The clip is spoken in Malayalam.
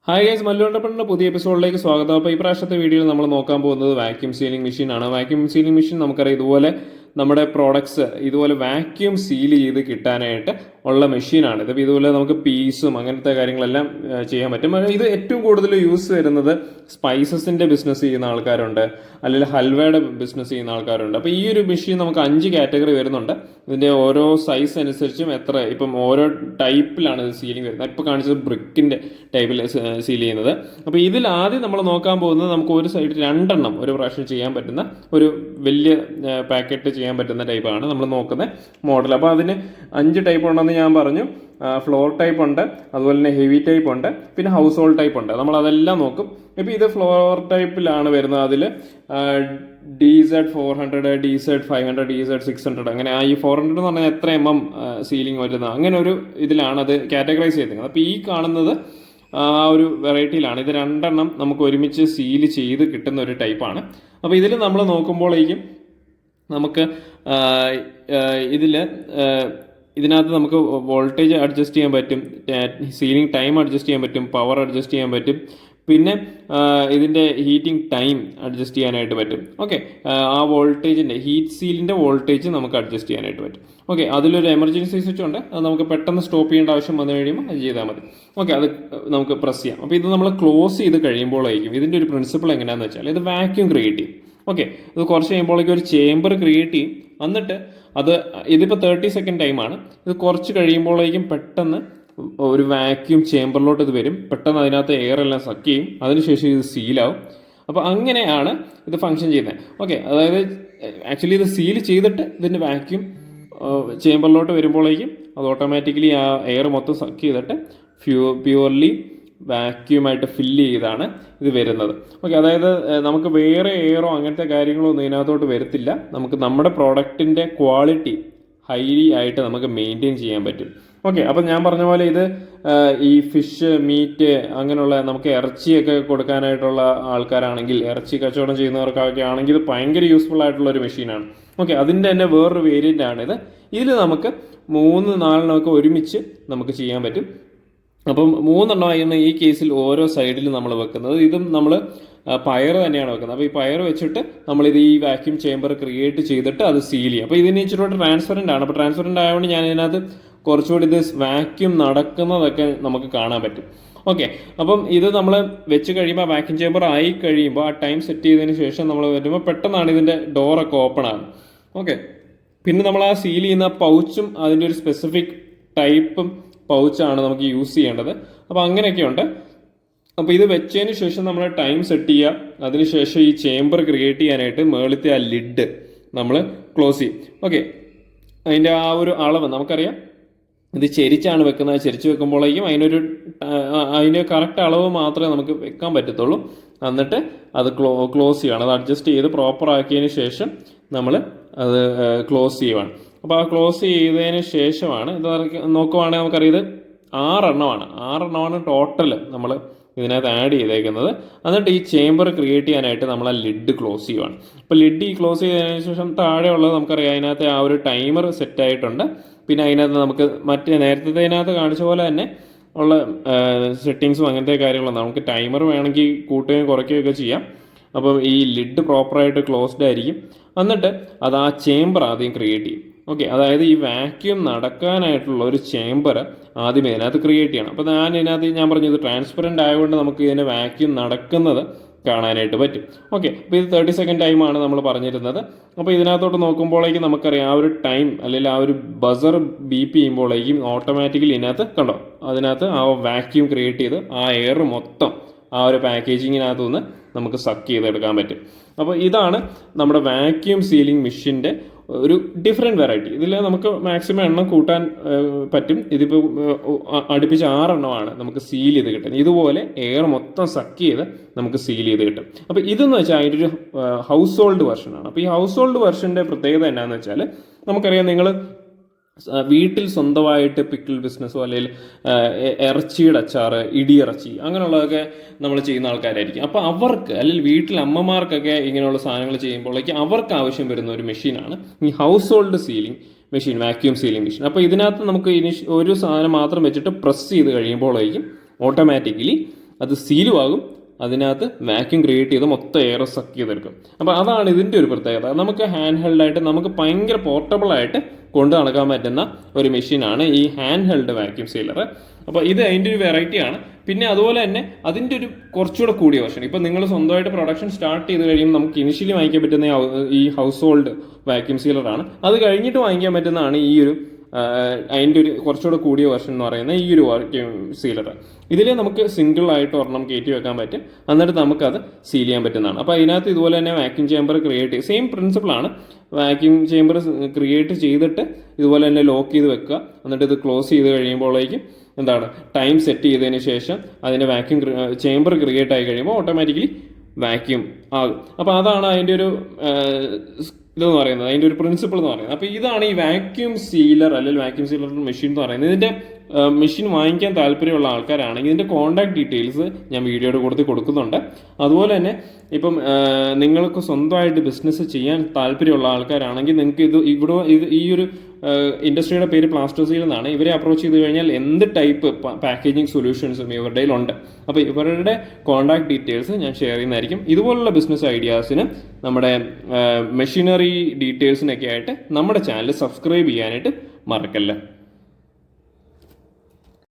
ഹായ് ഗൈസ്, മല്ലുകൊണ്ടപ്പണിൻ്റെ പുതിയ എപ്പിസോഡിലേക്ക് സ്വാഗതം. അപ്പോൾ ഈ പ്രാവശ്യത്തെ വീഡിയോയിൽ നമ്മൾ നോക്കാൻ പോകുന്നത് വാക്യൂം സീലിംഗ് മെഷീനാണ്. വാക്യൂം സീലിംഗ് മെഷീൻ നമുക്കറിയാം, ഇതുപോലെ നമ്മുടെ പ്രോഡക്ട്സ് ഇതുപോലെ വാക്യൂം സീൽ ചെയ്ത് കിട്ടാനായിട്ട് ഉള്ള മെഷീനാണ്. ഇതിപ്പോൾ ഇതുപോലെ നമുക്ക് പീസും അങ്ങനത്തെ കാര്യങ്ങളെല്ലാം ചെയ്യാൻ പറ്റും. ഇത് ഏറ്റവും കൂടുതൽ യൂസ് വരുന്നത് സ്പൈസസിൻ്റെ ബിസിനസ് ചെയ്യുന്ന ആൾക്കാരുണ്ട്, അല്ലെങ്കിൽ ഹൽവയുടെ ബിസിനസ് ചെയ്യുന്ന ആൾക്കാരുണ്ട്. അപ്പോൾ ഈ ഒരു മെഷീൻ നമുക്ക് 5 കാറ്റഗറി വരുന്നുണ്ട്. ഇതിൻ്റെ ഓരോ സൈസ് അനുസരിച്ചും ഇപ്പം ഓരോ ടൈപ്പിലാണ് ഇത് സീലിംഗ് വരുന്നത്. ഇപ്പോൾ കാണിച്ചത് ബ്രിക്കിൻ്റെ ടൈപ്പിൽ സീൽ ചെയ്യുന്നത്. അപ്പോൾ ഇതിൽ ആദ്യം നമ്മൾ നോക്കാൻ പോകുന്നത് നമുക്ക് ഒരു സൈഡ് 2 ഒരു പ്രാവശ്യം ചെയ്യാൻ പറ്റുന്ന ഒരു വലിയ പാക്കറ്റ് ചെയ്യാൻ പറ്റുന്ന ടൈപ്പാണ് നമ്മൾ നോക്കുന്ന മോഡൽ. അപ്പോൾ അതിന് 5 ടൈപ്പ് ഉണ്ടെന്ന് ഞാൻ പറഞ്ഞു. ഫ്ലോർ ടൈപ്പ് ഉണ്ട്, അതുപോലെ തന്നെ ഹെവി ടൈപ്പ് ഉണ്ട്, പിന്നെ ഹൗസ് ഹോൾഡ് ടൈപ്പ് ഉണ്ട്. നമ്മൾ അതെല്ലാം നോക്കും. ഇപ്പോൾ ഇത് ഫ്ലോർ ടൈപ്പിലാണ് വരുന്നത്. അതിൽ DZ400, DZ500, DZ600 അങ്ങനെ ഈ 400 എന്ന് പറഞ്ഞാൽ എത്ര സീലിംഗ് വരുന്നത്, അങ്ങനെ ഒരു ഇതിലാണ് അത് കാറ്റഗറൈസ് ചെയ്തിരിക്കുന്നത്. അപ്പോൾ ഈ കാണുന്നത് ആ ഒരു വെറൈറ്റിയിലാണ്. ഇത് 2 നമുക്ക് ഒരുമിച്ച് സീൽ ചെയ്ത് കിട്ടുന്ന ഒരു ടൈപ്പാണ്. അപ്പോൾ ഇതിൽ നമ്മൾ നോക്കുമ്പോഴേക്കും നമുക്ക് ഇതിനകത്ത് നമുക്ക് വോൾട്ടേജ് അഡ്ജസ്റ്റ് ചെയ്യാൻ പറ്റും, സീലിംഗ് ടൈം അഡ്ജസ്റ്റ് ചെയ്യാൻ പറ്റും, പവർ അഡ്ജസ്റ്റ് ചെയ്യാൻ പറ്റും, പിന്നെ ഇതിൻ്റെ ഹീറ്റിംഗ് ടൈം അഡ്ജസ്റ്റ് ചെയ്യാനായിട്ട് പറ്റും. ഓക്കെ, ആ വോൾട്ടേജിൻ്റെ ഹീറ്റ് സീലിൻ്റെ വോൾട്ടേജ് നമുക്ക് അഡ്ജസ്റ്റ് ചെയ്യാനായിട്ട് പറ്റും. ഓക്കെ, അതിലൊരു എമർജൻസി സ്വിച്ച് ഉണ്ട്. അത് നമുക്ക് പെട്ടെന്ന് സ്റ്റോപ്പ് ചെയ്യേണ്ട ആവശ്യം വന്നു കഴിയുമ്പോൾ അത് ചെയ്താൽ മതി. ഓക്കെ, അത് നമുക്ക് പ്രസ് ചെയ്യാം. അപ്പോൾ ഇത് നമ്മൾ ക്ലോസ് ചെയ്ത് കഴിയുമ്പോഴായിരിക്കും ഇതിൻ്റെ ഒരു പ്രിൻസിപ്പിൾ എങ്ങനെയാണെന്ന് വെച്ചാൽ ഇത് വാക്യൂം ക്രിയേറ്റ് ചെയ്യും. ഓക്കെ, അത് കുറച്ച് കഴിയുമ്പോഴേക്കും ഒരു ചേമ്പർ ക്രിയേറ്റ് ചെയ്യും. എന്നിട്ട് ഇതിപ്പോൾ 30 സെക്കൻഡ് ടൈമാണ്. ഇത് കുറച്ച് കഴിയുമ്പോഴേക്കും പെട്ടെന്ന് ഒരു വാക്യൂം ചേമ്പറിലോട്ട് ഇത് വരും. പെട്ടെന്ന് അതിനകത്ത് എയർ എല്ലാം സക്ക് ചെയ്യും. അതിനുശേഷം ഇത് സീലാവും. അപ്പോൾ അങ്ങനെയാണ് ഇത് ഫങ്ഷൻ ചെയ്യുന്നത്. ഓക്കെ, അതായത് ആക്ച്വലി ഇത് സീൽ ചെയ്തിട്ട് ഇതിൻ്റെ വാക്യൂം ചേമ്പറിലോട്ട് വരുമ്പോഴേക്കും അത് ഓട്ടോമാറ്റിക്കലി ആ എയർ മൊത്തം സക്ക് ചെയ്തിട്ട് പ്യുവർലി വാക്യൂമായിട്ട് ഫില്ല് ചെയ്താണ് ഇത് വരുന്നത്. ഓക്കെ, അതായത് നമുക്ക് വേറെ എയറോ അങ്ങനത്തെ കാര്യങ്ങളോ ഒന്നും ഇതിനകത്തോട്ട് വരത്തില്ല. നമുക്ക് നമ്മുടെ പ്രോഡക്റ്റിൻ്റെ ക്വാളിറ്റി ഹൈലി ആയിട്ട് നമുക്ക് മെയിൻറ്റെയിൻ ചെയ്യാൻ പറ്റും. ഓക്കെ, അപ്പം ഞാൻ പറഞ്ഞ പോലെ ഇത് ഈ ഫിഷ്, മീറ്റ് അങ്ങനെയുള്ള നമുക്ക് ഇറച്ചിയൊക്കെ കൊടുക്കാനായിട്ടുള്ള ആൾക്കാരാണെങ്കിൽ, ഇറച്ചി കച്ചവടം ചെയ്യുന്നവർക്കൊക്കെ ആണെങ്കിൽ ഇത് ഭയങ്കര യൂസ്ഫുൾ ആയിട്ടുള്ള ഒരു മെഷീനാണ്. ഓക്കെ, അതിൻ്റെ തന്നെ വേറൊരു വേരിയൻ്റ് ആണിത്. ഇതിൽ നമുക്ക് 3-4 ഒരുമിച്ച് നമുക്ക് ചെയ്യാൻ പറ്റും. അപ്പം 3 ഈ കേസിൽ ഓരോ സൈഡിലും നമ്മൾ വെക്കുന്നത്. ഇതും നമ്മൾ പയർ തന്നെയാണ് വെക്കുന്നത്. അപ്പോൾ ഈ പയർ വെച്ചിട്ട് നമ്മളിത് ഈ വാക്യൂം ചേമ്പർ ക്രിയേറ്റ് ചെയ്തിട്ട് അത് സീൽ ചെയ്യും. അപ്പോൾ ഇതിന് ഇച്ചിരി ട്രാൻസ്പെറൻ്റ് ആണ്. അപ്പോൾ ട്രാൻസ്പെറൻ്റ് ആയതുകൊണ്ട് ഞാൻ ഇതിനകത്ത് കുറച്ചുകൂടി ഇത് വാക്യൂം നടക്കുന്നതൊക്കെ നമുക്ക് കാണാൻ പറ്റും. ഓക്കെ, അപ്പം ഇത് നമ്മൾ വെച്ച് കഴിയുമ്പോൾ വാക്യൂം ചേമ്പർ ആയി കഴിയുമ്പോൾ ആ ടൈം സെറ്റ് ചെയ്തതിന് ശേഷം നമ്മൾ വരുമ്പോൾ പെട്ടെന്നാണ് ഇതിൻ്റെ ഡോറൊക്കെ ഓപ്പൺ ആകും. ഓക്കെ, പിന്നെ നമ്മൾ ആ സീൽ ചെയ്യുന്ന പൗച്ചും അതിൻ്റെ ഒരു സ്പെസിഫിക് ടൈപ്പും പൗച്ചാണ് നമുക്ക് യൂസ് ചെയ്യേണ്ടത്. അപ്പോൾ അങ്ങനെയൊക്കെയുണ്ട്. അപ്പോൾ ഇത് വെച്ചതിന് ശേഷം നമ്മൾ ടൈം സെറ്റ് ചെയ്യുക. അതിനുശേഷം ഈ ചേമ്പർ ക്രിയേറ്റ് ചെയ്യാനായിട്ട് മേളത്തെ ആ ലിഡ് നമ്മൾ ക്ലോസ് ചെയ്യും. ഓക്കെ, അതിൻ്റെ ആ ഒരു അളവ് നമുക്കറിയാം. ഇത് ചെരിച്ചാണ് വെക്കുന്നത്. ചെരിച്ച് വെക്കുമ്പോഴേക്കും അതിൻ്റെ കറക്റ്റ് അളവ് മാത്രമേ നമുക്ക് വെക്കാൻ പറ്റത്തുള്ളൂ. എന്നിട്ട് അത് ക്ലോസ് ചെയ്യണം. അത് അഡ്ജസ്റ്റ് ചെയ്ത് പ്രോപ്പർ ആക്കിയതിന് ശേഷം നമ്മൾ അത് ക്ലോസ് ചെയ്യുവാണ്. അപ്പോൾ ആ ക്ലോസ് ചെയ്തതിന് ശേഷമാണ് ഇത് നോക്കുവാണെങ്കിൽ നമുക്കറിയാം ഇത് 6 ടോട്ടൽ നമ്മൾ ഇതിനകത്ത് ആഡ് ചെയ്തേക്കുന്നത്. എന്നിട്ട് ഈ ചേമ്പർ ക്രിയേറ്റ് ചെയ്യാനായിട്ട് നമ്മൾ ആ ലിഡ് ക്ലോസ് ചെയ്യുവാണ്. അപ്പോൾ ലിഡ് ക്ലോസ് ചെയ്തതിന് ശേഷം താഴെയുള്ളത് നമുക്കറിയാം അതിനകത്ത് ആ ഒരു ടൈമർ സെറ്റായിട്ടുണ്ട്. പിന്നെ അതിനകത്ത് നമുക്ക് നേരത്തേതിനകത്ത് കാണിച്ച പോലെ തന്നെ ഉള്ള സെറ്റിങ്സും അങ്ങനത്തെ കാര്യങ്ങളൊന്നും നമുക്ക് ടൈമർ വേണമെങ്കിൽ കൂട്ടുകയും കുറയ്ക്കുകയൊക്കെ ചെയ്യാം. അപ്പം ഈ ലിഡ് പ്രോപ്പറായിട്ട് ക്ലോസ്ഡ് ആയിരിക്കും. എന്നിട്ട് അത് ആ ചേമ്പർ ആദ്യം ക്രിയേറ്റ് ചെയ്യും. ഓക്കെ, അതായത് ഈ വാക്യൂം നടക്കാനായിട്ടുള്ള ഒരു ചേമ്പർ ആദ്യം ഇതിനകത്ത് ക്രിയേറ്റ് ചെയ്യണം. അപ്പോൾ ഞാൻ പറഞ്ഞത് ട്രാൻസ്പെറൻ്റ് ആയതുകൊണ്ട് നമുക്ക് ഇതിൻ്റെ വാക്യൂം നടക്കുന്നത് കാണാനായിട്ട് പറ്റും. ഓക്കെ, അപ്പോൾ ഇത് 30 സെക്കൻഡ് ടൈമാണ് നമ്മൾ പറഞ്ഞിരുന്നത്. അപ്പോൾ ഇതിനകത്തോട്ട് നോക്കുമ്പോഴേക്കും നമുക്കറിയാം ആ ഒരു ടൈം അല്ലെങ്കിൽ ആ ഒരു ബസർ ബീപ്പ് ചെയ്യുമ്പോഴേക്കും ഓട്ടോമാറ്റിക്കലി ഇതിനകത്ത് കണ്ടോ, അതിനകത്ത് ആ വാക്യൂം ക്രിയേറ്റ് ചെയ്ത് ആ എയർ മൊത്തം ആ ഒരു പാക്കേജിങ്ങിനകത്തു നിന്ന് നമുക്ക് സക്ക് ചെയ്തെടുക്കാൻ പറ്റും. അപ്പോൾ ഇതാണ് നമ്മുടെ വാക്യൂം സീലിംഗ് മെഷീൻ്റെ ഒരു ഡിഫറെൻറ്റ് വെറൈറ്റി. ഇതിൽ നമുക്ക് മാക്സിമം എണ്ണം കൂട്ടാൻ പറ്റും. ഇതിപ്പോൾ അടുപ്പിച്ച് 6 നമുക്ക് സീൽ ചെയ്ത് കിട്ടും. ഇതുപോലെ എയർ മൊത്തം സക്ക് ചെയ്ത് നമുക്ക് സീൽ ചെയ്ത് കിട്ടും. അപ്പോൾ ഇതെന്ന് വെച്ചാൽ അതിൻ്റെ ഒരു ഹൗസ് ഹോൾഡ് വെർഷനാണ്. അപ്പോൾ ഈ ഹൗസ് ഹോൾഡ് വെർഷൻ്റെ പ്രത്യേകത എന്നാന്ന് വെച്ചാൽ നമുക്കറിയാം, നിങ്ങൾ വീട്ടിൽ സ്വന്തമായിട്ട് പിക്കിൾ ബിസിനസ്സോ അല്ലെങ്കിൽ ഇറച്ചിയുടെ അച്ചാറ്, ഇടിയിറച്ചി അങ്ങനെയുള്ളതൊക്കെ നമ്മൾ ചെയ്യുന്ന ആൾക്കാരായിരിക്കും. അപ്പോൾ അവർക്ക് അല്ലെങ്കിൽ വീട്ടിൽ അമ്മമാർക്കൊക്കെ ഇങ്ങനെയുള്ള സാധനങ്ങൾ ചെയ്യുമ്പോഴേക്ക് അവർക്ക് ആവശ്യം വരുന്ന ഒരു മെഷീനാണ് ഈ house hold sealing machine, vacuum sealing machine. അപ്പോൾ ഇതിനകത്ത് നമുക്ക് ഒരു സാധനം മാത്രം വെച്ചിട്ട് പ്രസ് ചെയ്ത് കഴിയുമ്പോഴേക്കും ഓട്ടോമാറ്റിക്കലി അത് സീലും ആകും, അതിനകത്ത് വാക്യൂം ക്രിയേറ്റ് ചെയ്ത് മൊത്തം എയർ സക്ക് ചെയ്തെടുക്കും. അപ്പോൾ അതാണ് ഇതിൻ്റെ ഒരു പ്രത്യേകത. നമുക്ക് ഹാൻഡ് ഹെൽഡായിട്ട് നമുക്ക് ഭയങ്കര പോർട്ടബിളായിട്ട് കൊണ്ടു നടക്കാൻ പറ്റുന്ന ഒരു മെഷീനാണ് ഈ ഹാൻഡ് ഹെൽഡ് വാക്യൂം സീലർ. അപ്പോൾ ഇത് അതിൻ്റെ ഒരു വെറൈറ്റിയാണ്. പിന്നെ അതുപോലെ തന്നെ അതിൻ്റെ ഒരു കുറച്ചുകൂടെ കൂടിയ വെർഷൻ, ഇപ്പം നിങ്ങൾ സ്വന്തമായിട്ട് പ്രൊഡക്ഷൻ സ്റ്റാർട്ട് ചെയ്ത് കഴിയുമ്പോൾ നമുക്ക് ഇനിഷ്യലി വാങ്ങിക്കാൻ പറ്റുന്ന ഈ ഹൗസ് ഹോൾഡ് വാക്യൂം സീലറാണ്. അത് കഴിഞ്ഞിട്ട് വാങ്ങിക്കാൻ പറ്റുന്നതാണ് ഈ ഒരു അതിൻ്റെ ഒരു കുറച്ചുകൂടെ കൂടിയ വെർഷൻ എന്ന് പറയുന്നത് ഈ ഒരു വാക്യൂം സീലർ. ഇതിൽ നമുക്ക് സിംഗിൾ ആയിട്ട് ഒരെണ്ണം കയറ്റി വെക്കാൻ പറ്റും, എന്നിട്ട് നമുക്കത് സീൽ ചെയ്യാൻ പറ്റുന്നതാണ്. അപ്പോൾ അതിനകത്ത് ഇതുപോലെ തന്നെ വാക്യൂം ചേമ്പർ ക്രിയേറ്റ് ചെയ്ത് സെയിം പ്രിൻസിപ്പിളാണ്. വാക്യൂം ചേമ്പർ ക്രിയേറ്റ് ചെയ്തിട്ട് ഇതുപോലെ തന്നെ ലോക്ക് ചെയ്ത് വെക്കുക, എന്നിട്ട് ഇത് ക്ലോസ് ചെയ്ത് കഴിയുമ്പോഴേക്കും എന്താണ് ടൈം സെറ്റ് ചെയ്തതിന് ശേഷം അതിൻ്റെ വാക്യൂം ചേമ്പർ ക്രിയേറ്റ് ആയി കഴിയുമ്പോൾ ഓട്ടോമാറ്റിക്കലി വാക്യൂം ആകും. അപ്പോൾ അതാണ് അതിൻ്റെ ഒരു ഇതെന്ന് പറയുന്നത്, അതിൻ്റെ ഒരു പ്രിൻസിപ്പിൾ എന്ന് പറയുന്നത്. അപ്പോൾ ഇതാണ് ഈ വാക്യൂം സീലർ അല്ലെങ്കിൽ വാക്യൂം സീലർ മെഷീൻ എന്ന് പറയുന്നത്. ഇതിൻ്റെ മെഷീൻ വാങ്ങിക്കാൻ താല്പര്യമുള്ള ആൾക്കാരാണെങ്കിൽ ഇതിൻ്റെ കോൺടാക്ട് ഡീറ്റെയിൽസ് ഞാൻ വീഡിയോയുടെ കൂടെ കൊടുക്കുന്നുണ്ട്. അതുപോലെ തന്നെ ഇപ്പം നിങ്ങൾക്ക് സ്വന്തമായിട്ട് ബിസിനസ് ചെയ്യാൻ താല്പര്യമുള്ള ആൾക്കാരാണെങ്കിൽ നിങ്ങൾക്ക് ഈ ഒരു ഇൻഡസ്ട്രിയുടെ പേര് പ്ലാസ്റ്റോസീൽ എന്നാണ്. ഇവരെ അപ്രോച്ച് ചെയ്ത് കഴിഞ്ഞാൽ എന്ത് ടൈപ്പ് പാക്കേജിങ് സൊല്യൂഷൻസും ഇവരുടെ ഉണ്ട്. അപ്പോൾ ഇവരുടെ കോൺടാക്ട് ഡീറ്റെയിൽസ് ഞാൻ ഷെയർ ചെയ്യുന്നതായിരിക്കും. ഇതുപോലുള്ള ബിസിനസ് ഐഡിയാസിന് നമ്മുടെ മെഷീനറി ഡീറ്റെയിൽസിനൊക്കെ ആയിട്ട് നമ്മുടെ ചാനൽ സബ്സ്ക്രൈബ് ചെയ്യാനായിട്ട് മറക്കല്ല.